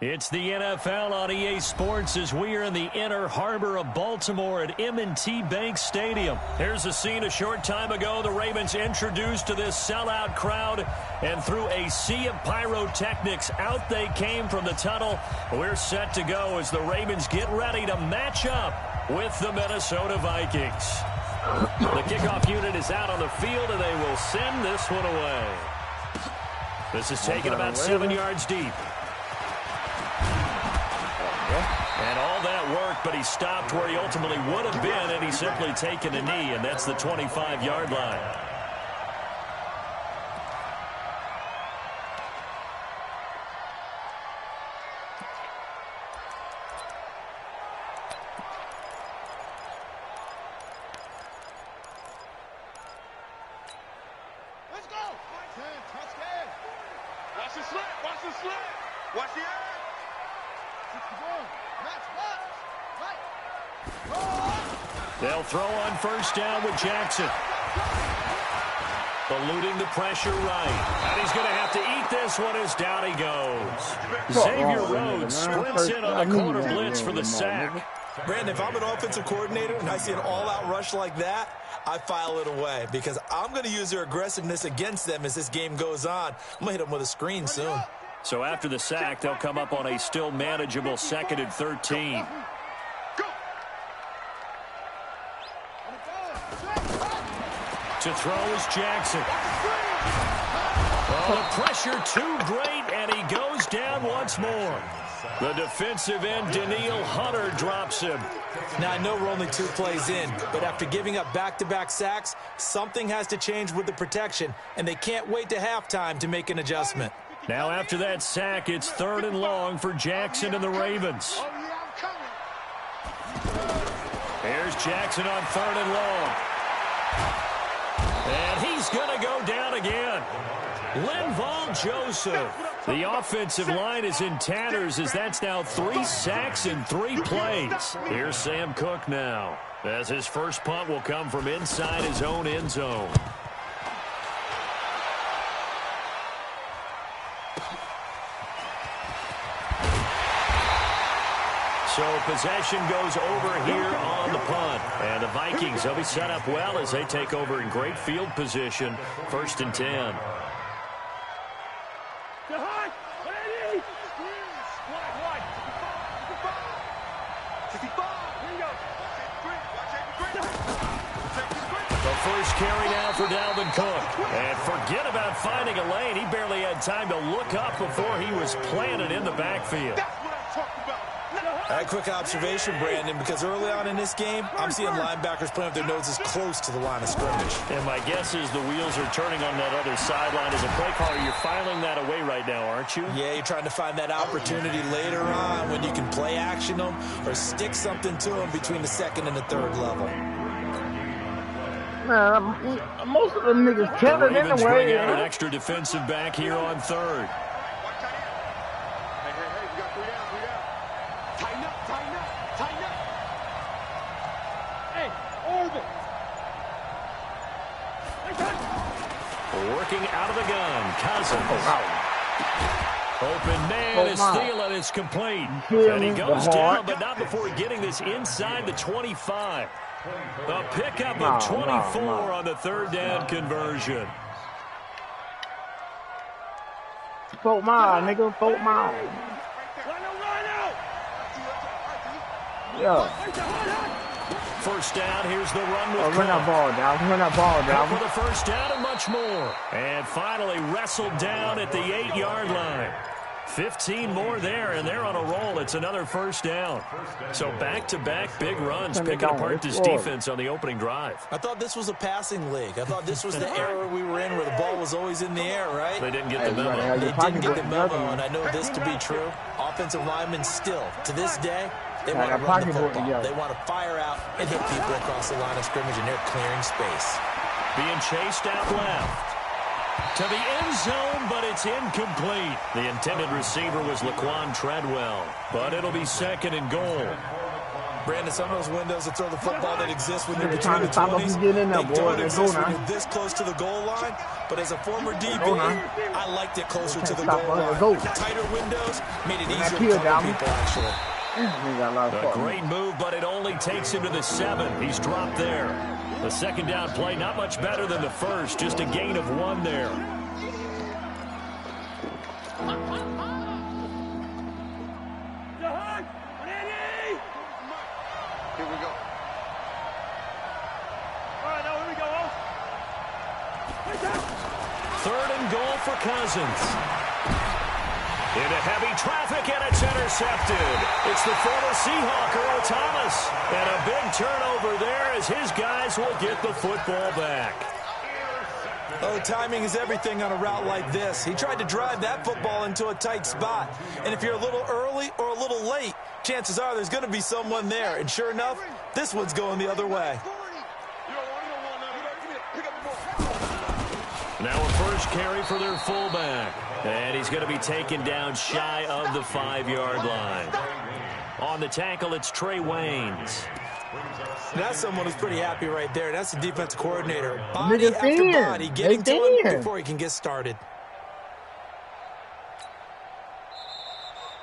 It's the NFL on EA Sports as we are in the inner harbor of Baltimore at M&T Bank Stadium. Here's a scene a short time ago. The Ravens introduced to this sellout crowd, and through a sea of pyrotechnics, out they came from the tunnel. We're set to go as the Ravens get ready to match up with the Minnesota Vikings. The kickoff unit is out on the field, and they will send this one away. This is taken about 7 yards deep. And all that work, but he stopped where he ultimately would have been, and he's simply taken a knee, and that's the 25-yard line. Let's go! Touchdown! Watch the slip! Watch the slip! Watch the eye! They'll throw on first down with Jackson. Eluding the pressure right. And he's going to have to eat this one as down he goes. Xavier Rhodes sprints in on a corner blitz for the sack. Brandon, if I'm an offensive coordinator and I see an all-out rush like that, I file it away because I'm going to use their aggressiveness against them as this game goes on. I'm going to hit them with a screen soon. So after the sack, they'll come up on a still manageable 2nd and 13. To throw is Jackson. Oh, the pressure too great, and he goes down once more. The defensive end, Daniil Hunter, drops him. Now, I know we're only 2 plays in, but after giving up back-to-back sacks, something has to change with the protection, and they can't wait to halftime to make an adjustment. Now, after that sack, it's 3rd and long for Jackson and the Ravens. Here's Jackson on 3rd and long. And he's going to go down again. Linval Joseph. The offensive line is in tatters as that's now 3 sacks in 3 plays. Here's Sam Cook now, as his first punt will come from inside his own end zone. So possession goes over here on the punt. And the Vikings, they'll be set up well as they take over in great field position. 1st and 10. The first carry now for Dalvin Cook. And forget about finding a lane. He barely had time to look up before he was planted in the backfield. A quick observation, Brandon, because early on in this game, I'm seeing linebackers playing with their noses close to the line of scrimmage. And my guess is the wheels are turning on that other sideline. As a play caller, you're filing that away right now, aren't you? Yeah, you're trying to find that opportunity later on when you can play action them or stick something to them between the 2nd and the 3rd level. Most of them niggas kill it Ravens anyway. bring out an extra defensive back here on 3rd. Working out of the gun, Cousins. Open man is Thielen is complete. And he goes down, but not before getting this inside the 25. A pickup of 24 on the 3rd down conversion. 4 mile, nigga. 4 mile. Yeah. First down, here's the run with Run that ball down. Run that ball down. for the first down and much more. And finally wrestled down at the 8-yard line. 15 more there, and they're on a roll. It's another first down. So back-to-back big runs, picking apart this defense on the opening drive. I thought this was a passing league. I thought this was the era we were in where the ball was always in the air, right? They didn't get the memo. They didn't get the memo, and I know this to be true. Offensive linemen still, to this day, they want to run the football. They want to fire out and hit people across the line of scrimmage, and they're clearing space. Being chased out left. To the end zone, but it's incomplete. The intended receiver was Laquan Treadwell, but it'll be 2nd and goal. Brandon, some of those windows to throw the football that exist when you're between the 20s, they don't exist when you're this close to the goal line. But as a former DB, I liked it closer to the goal line. Tighter windows made it easier to cover people, actually. A great move, but it only takes him to the 7. He's dropped there. The second down play, not much better than the first, just a gain of 1 there. Here we go. All right, now here we go. Third and goal for Cousins. Into heavy traffic, and it's intercepted. It's the former Seahawk, Earl Thomas. And a big turnover there as his guys will get the football back. Oh, timing is everything on a route like this. He tried to drive that football into a tight spot. And if you're a little early or a little late, chances are there's going to be someone there. And sure enough, this one's going the other way. Now a first carry for their fullback. And he's going to be taken down shy of the 5-yard line. On the tackle, it's Trey Waynes. That's someone who's pretty happy right there. That's the defensive coordinator. Body after body, getting to him before he can get started.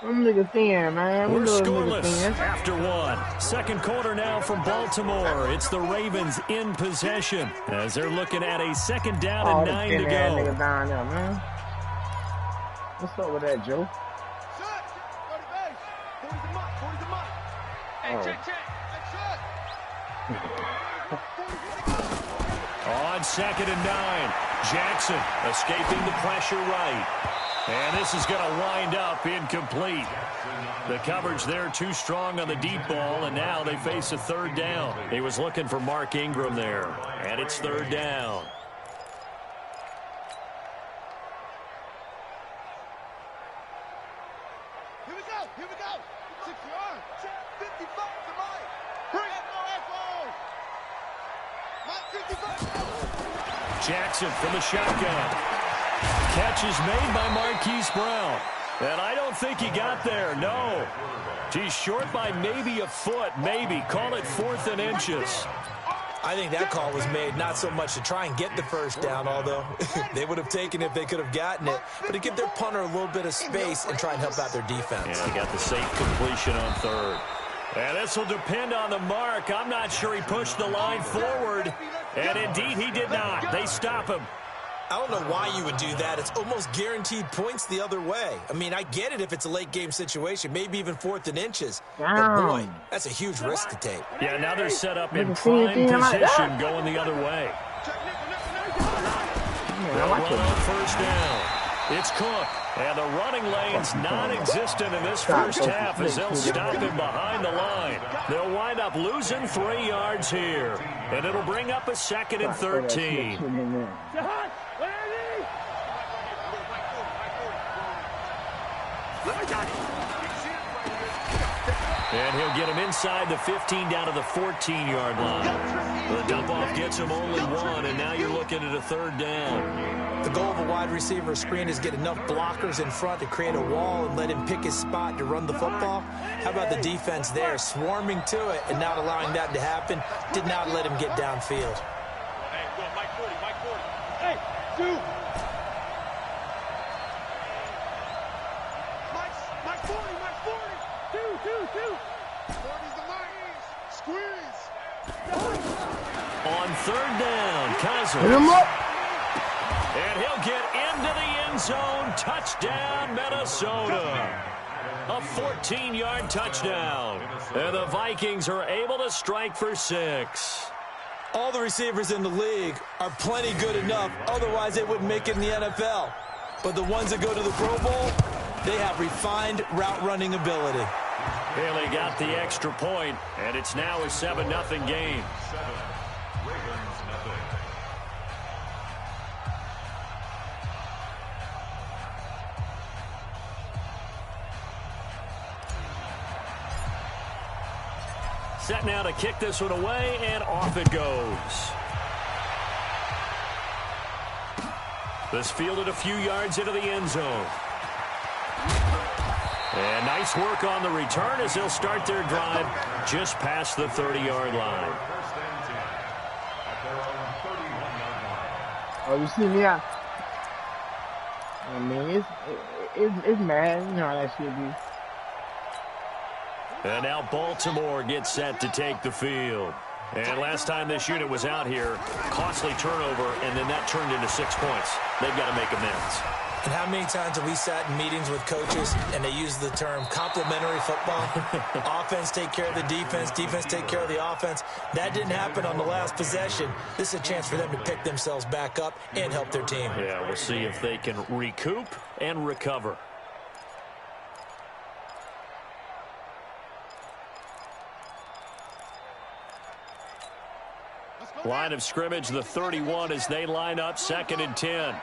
Them niggas thin, man. We're scoreless after 1. Second quarter now from Baltimore. It's the Ravens in possession as they're looking at a second down and 9 to go. Nigga down there, man. What's up with that, Joe? On second and 9, Jackson escaping the pressure right. And this is going to wind up incomplete. The coverage there too strong on the deep ball, and now they face a third down. He was looking for Mark Ingram there, and it's third down. Here we go. 6 yards. 55 to Mike. Mike 55. Jackson from the shotgun. Catch is made by Marquise Brown. And I don't think he got there, no. He's short by maybe a foot, maybe. Call it 4th and inches. I think that call was made not so much to try and get the first down, although they would have taken it if they could have gotten it, but to give their punter a little bit of space and try and help out their defense. Yeah, they got the safe completion on third. And this will depend on the mark. I'm not sure he pushed the line forward. And indeed, he did not. They stop him. I don't know why you would do that. It's almost guaranteed points the other way. I mean, I get it if it's a late game situation, maybe even 4th and inches. But boy, that's a huge risk to take. Yeah, now they're set up in prime position going the other way. They'll run on first down. It's Cook. And the running lane's non-existent in this first half as they'll stop him behind the line. They'll wind up losing 3 yards here. And it'll bring up a 2nd and 13. And he'll get him inside the 15 down to the 14-yard line. The dump-off gets him only 1, and now you're looking at a third down. The goal of a wide receiver screen is get enough blockers in front to create a wall and let him pick his spot to run the football. How about the defense there, swarming to it and not allowing that to happen? Did not let him get downfield. Hey, go, Mike 40, Mike 40. Hey, 2. Mike 40, Mike 40. 2. 40's the Mike. Squeeze. On third down, Cousins. Hit him up. And he'll get into the end zone. Touchdown, Minnesota. A 14-yard touchdown. And the Vikings are able to strike for 6. All the receivers in the league are plenty good enough. Otherwise, they wouldn't make it in the NFL. But the ones that go to the Pro Bowl, they have refined route running ability. Haley got the extra point, and it's now a 7-0 game. Set now to kick this one away, and off it goes. This fielded a few yards into the end zone. And nice work on the return as they'll start their drive just past the 30-yard line. Oh, you see me out? I mean, it's mad. You know how that shit be. And now Baltimore gets set to take the field. And last time this unit was out here, costly turnover, and then that turned into 6 points. They've got to make amends. And how many times have we sat in meetings with coaches and they use the term complementary football? Offense take care of the defense, defense take care of the offense. That didn't happen on the last possession. This is a chance for them to pick themselves back up and help their team. Yeah, we'll see if they can recoup and recover. Line of scrimmage, the 31 as they line up 2nd and 10.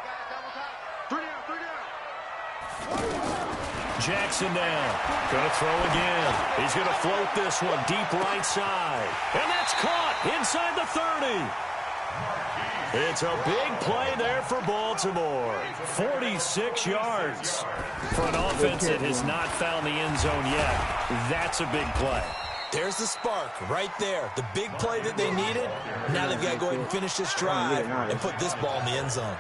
Jackson down. Going to throw again. He's going to float this one deep right side. And that's caught inside the 30. It's a big play there for Baltimore. 46 yards for an offense that has not found the end zone yet. That's a big play. There's the spark right there. The big play that they needed. Now they've got to go ahead and finish this drive and put this ball in the end zone.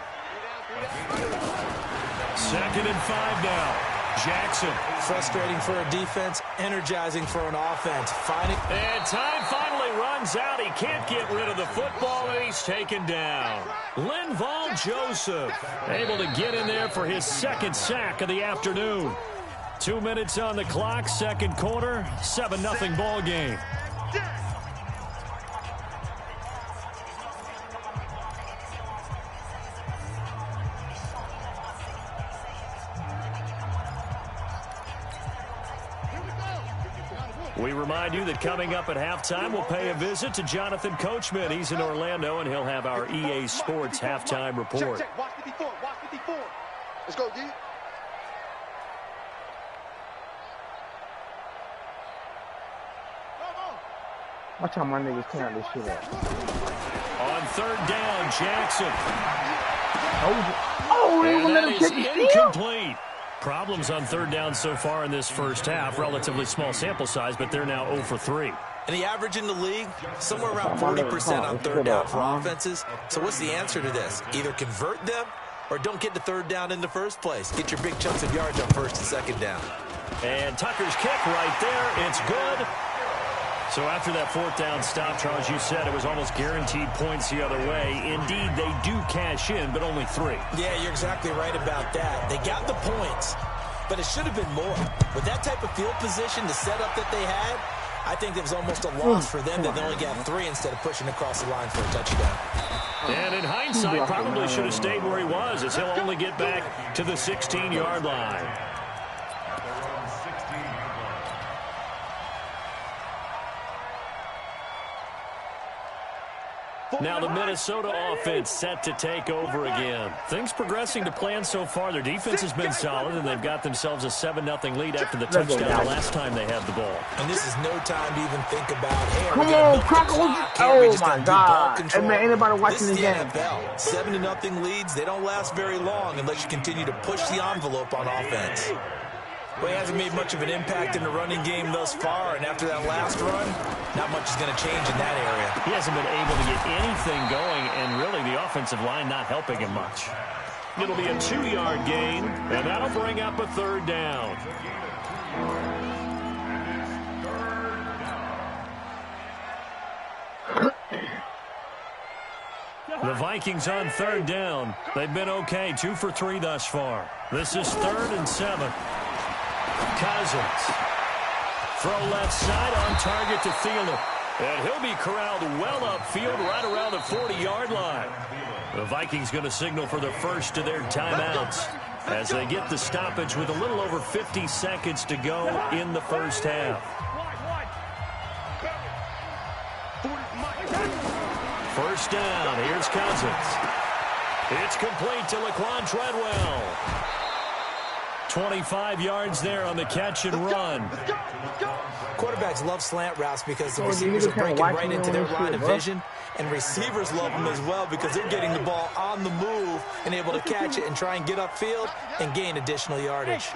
2nd and 5 now. Jackson. Frustrating for a defense, energizing for an offense. And time finally runs out. He can't get rid of the football, and he's taken down. Linval Joseph able to get in there for his 2nd sack of the afternoon. 2 minutes on the clock, 2nd quarter, 7-0 ball game. We remind you that coming up at halftime, we'll pay a visit to Jonathan Coachman. He's in Orlando, and he'll have our EA Sports halftime report. Check. Watch 54. Watch 54. Let's go, D. Watch how my niggas count this shit up. On 3rd down, Jackson. Oh, they and won't let him that kick is the incomplete. Problems on 3rd down so far in this first half. Relatively small sample size, but they're now 0 for 3. And the average in the league, somewhere around 40% on 3rd down for offenses. So what's the answer to this? Either convert them or don't get to 3rd down in the first place. Get your big chunks of yards on 1st and 2nd down. And Tucker's kick right there. It's good. So after that 4th down stop, Charles, you said it was almost guaranteed points the other way. Indeed, they do cash in, but only 3. Yeah, you're exactly right about that. They got the points, but it should have been more. With that type of field position, the setup that they had, I think it was almost a loss for them that they only got 3 instead of pushing across the line for a touchdown. And in hindsight, probably should have stayed where he was, as he'll only get back to the 16-yard line. Now the Minnesota offense set to take over again. Things progressing to plan so far. Their defense has been solid, and they've got themselves a 7-0 lead after the touchdown the last time they had the ball. And this is no time to even think about, hey, come on, Crocker. Oh, my God. Hey, man, anybody watching the game? NFL. 7-0 leads, they don't last very long unless you continue to push the envelope on offense. Well, he hasn't made much of an impact in the running game thus far, and after that last run, not much is going to change in that area. He hasn't been able to get anything going, and really the offensive line not helping him much. It'll be a 2-yard gain, and that'll bring up a 3rd down. The Vikings on 3rd down. They've been okay, 2 for 3 thus far. This is 3rd and 7. Cousins. Throw left side on target to Thielen. And he'll be corralled well upfield right around the 40-yard line. The Vikings going to signal for the first of their timeouts as they get the stoppage with a little over 50 seconds to go in the first half. First down. Here's Cousins. It's complete to Laquan Treadwell. 25 yards there on the catch and run. Quarterbacks love slant routes because the receivers are breaking right into their line of vision, and receivers love them as well because they're getting the ball on the move and able to catch it and try and get upfield and gain additional yardage.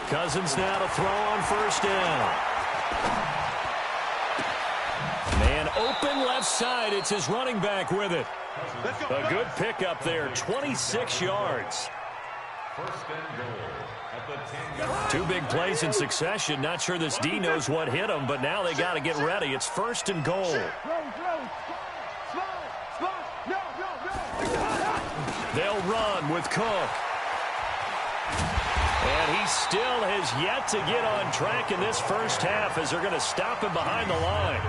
Cousins now to throw on first down. Man open left side. It's his running back with it. A good pickup there, 26 yards. Two big plays in succession. Not sure this D knows what hit him, but now they got to get ready. It's first and goal. They'll run with Cook. And he still has yet to get on track in this first half as they're going to stop him behind the line.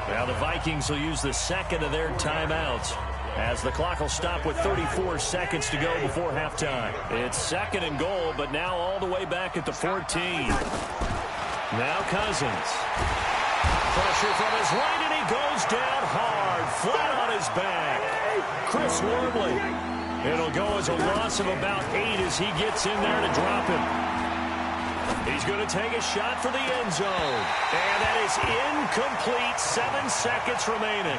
Now the Vikings will use the second of their timeouts as the clock will stop with 34 seconds to go before halftime. It's second and goal, but now all the way back at the 14. Now Cousins. Pressure from his right, and he goes down hard, flat on his back. Chris Wormley. It'll go as a loss of about 8 as he gets in there to drop him. He's going to take a shot for the end zone. And that is incomplete. 7 seconds remaining.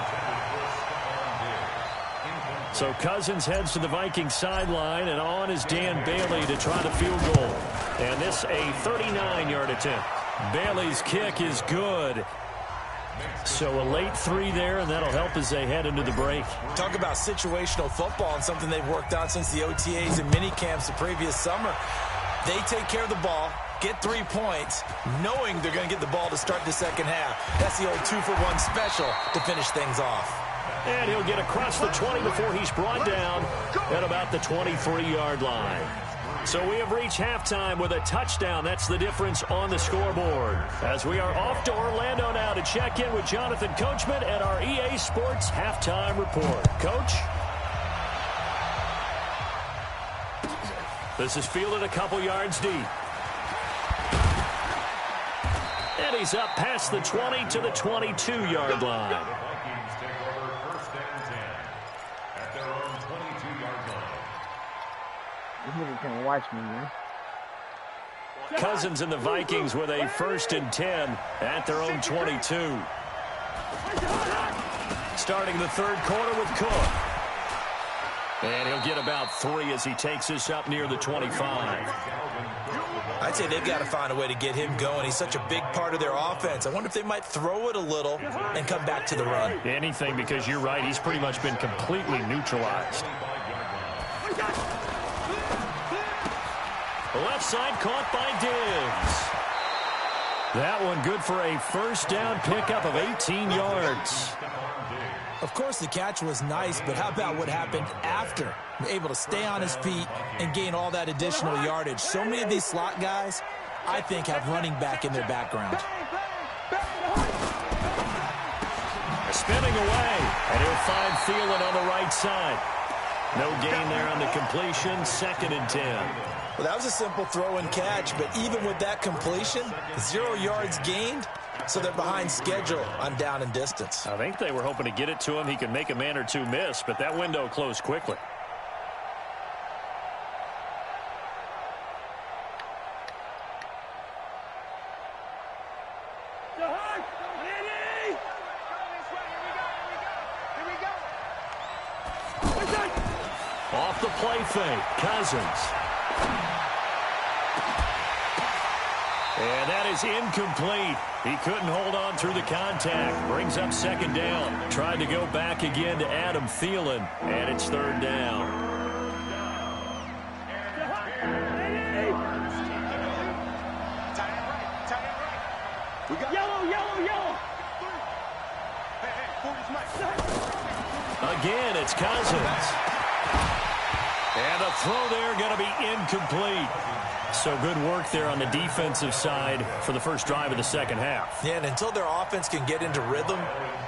So Cousins heads to the Vikings sideline, and on is Dan Bailey to try the field goal. And this a 39-yard attempt. Bailey's kick is good. So a late 3 there, and that'll help as they head into the break. Talk about situational football and something they've worked on since the OTAs and mini camps the previous summer. They take care of the ball, get 3 points, knowing they're going to get the ball to start the second half. That's the old 2-for-1 special to finish things off. And he'll get across the 20 before he's brought down at about the 23-yard line. So we have reached halftime with a touchdown. That's the difference on the scoreboard. As we are off to Orlando now to check in with Jonathan Coachman at our EA Sports Halftime Report. Coach? This is fielded a couple yards deep. And he's up past the 20 to the 22-yard line. This nigga can't watch me, man. Cousins and the Vikings with a 1st and 10 at their own 22. Starting the third quarter with Cook. And he'll get about 3 as he takes this up near the 25. I'd say they've got to find a way to get him going. He's such a big part of their offense. I wonder if they might throw it a little and come back to the run. Anything, because you're right, he's pretty much been completely neutralized. The left side caught by Diggs. That one good for a first down pickup of 18 yards. Of course, the catch was nice, but how about what happened after? Able to stay on his feet and gain all that additional yardage. So many of these slot guys, I think, have running back in their background. Spinning away, and he'll find Thielen on the right side. No gain there on the completion, 2nd and 10. Well, that was a simple throw and catch, but even with that completion, 0 yards gained, so they're behind schedule on down and distance. I think they were hoping to get it to him. He could make a man or two miss, but that window closed quickly. Off the play fake, Cousins. And that is incomplete. He couldn't hold on through the contact. Brings up 2nd down. Tried to go back again to Adam Thielen, and it's 3rd down. Again, it's Cousins. And a throw there going to be incomplete. So good work there on the defensive side for the first drive of the second half. Yeah, and until their offense can get into rhythm,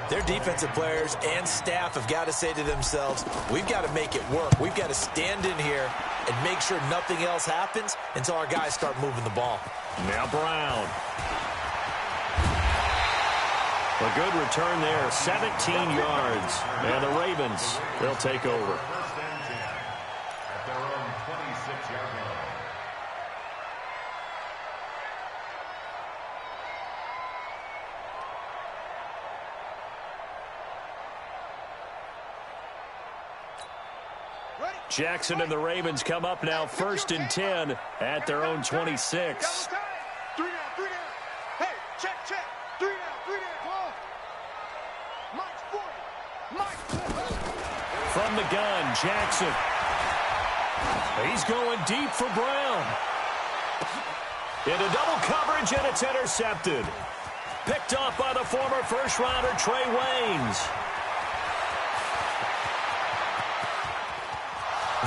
their defensive players and staff have got to say to themselves, we've got to make it work. We've got to stand in here and make sure nothing else happens until our guys start moving the ball. Now Brown. A good return there, 17 yards. And the Ravens, they'll take over. Jackson and the Ravens come up now 1st and 10 at their own 26. 3 down, 3 down. Hey, check. 3 down, 3 down. Come on. Mike's 40. Mike. From the gun, Jackson. He's going deep for Brown. Into double coverage, and it's intercepted. Picked off by the former first-rounder Trey Waynes.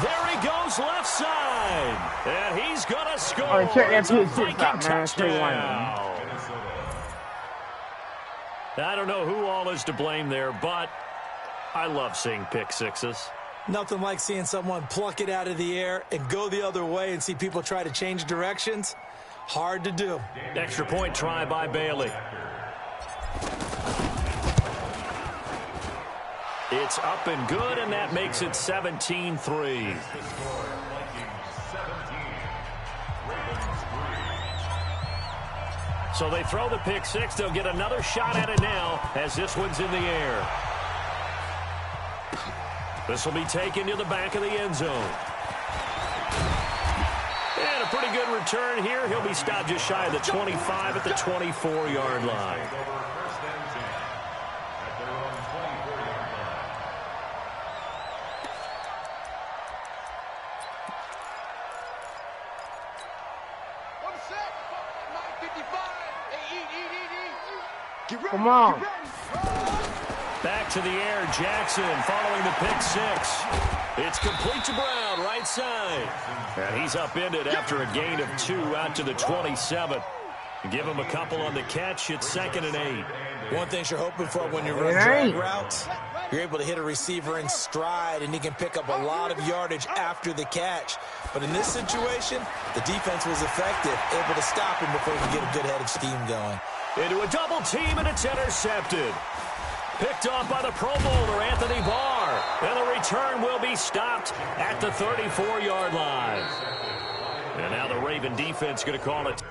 There he goes left side. And he's going to score. All right, check that It's a Viking touchdown. I don't know who all is to blame there, but I love seeing pick sixes. Nothing like seeing someone pluck it out of the air and go the other way and see people try to change directions. Hard to do. Extra point try by Bailey. It's up and good, and that makes it 17-3. So they throw the pick six. They'll get another shot at it now as this one's in the air. This will be taken to the back of the end zone. And a pretty good return here. He'll be stopped just shy of the 25 at the 24-yard line. Come on. Back to the air, Jackson following the pick six. It's complete to Brown, right side. And he's upended after a gain of 2 out to the 27. Give him a couple on the catch. It's 2nd and 8. One thing you're hoping for when you run drag routes, you're able to hit a receiver in stride, and he can pick up a lot of yardage after the catch. But in this situation, the defense was effective, able to stop him before he could get a good head of steam going. Into a double team, and it's intercepted. Picked off by the Pro Bowler, Anthony Barr. And the return will be stopped at the 34-yard line. And now the Raven defense going to call it.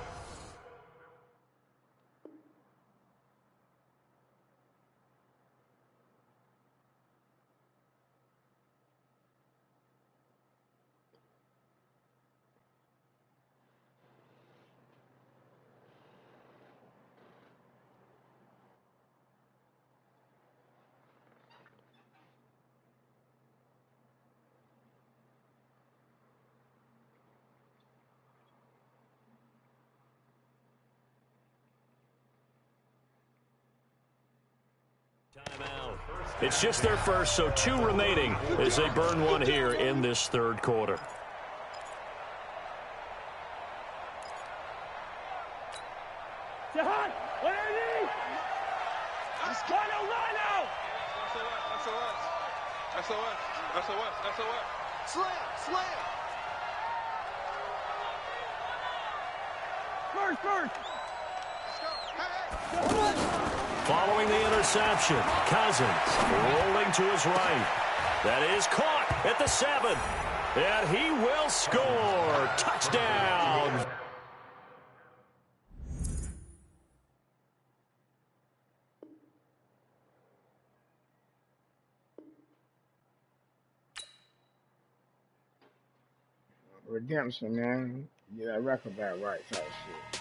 Timeout. It's just their first, so 2 remaining as they burn one here in this 3rd quarter. Slam. First. Following the interception, Cousins rolling to his right. That is caught at the 7. And he will score. Touchdown. Redemption, man. Get that record back right type shit.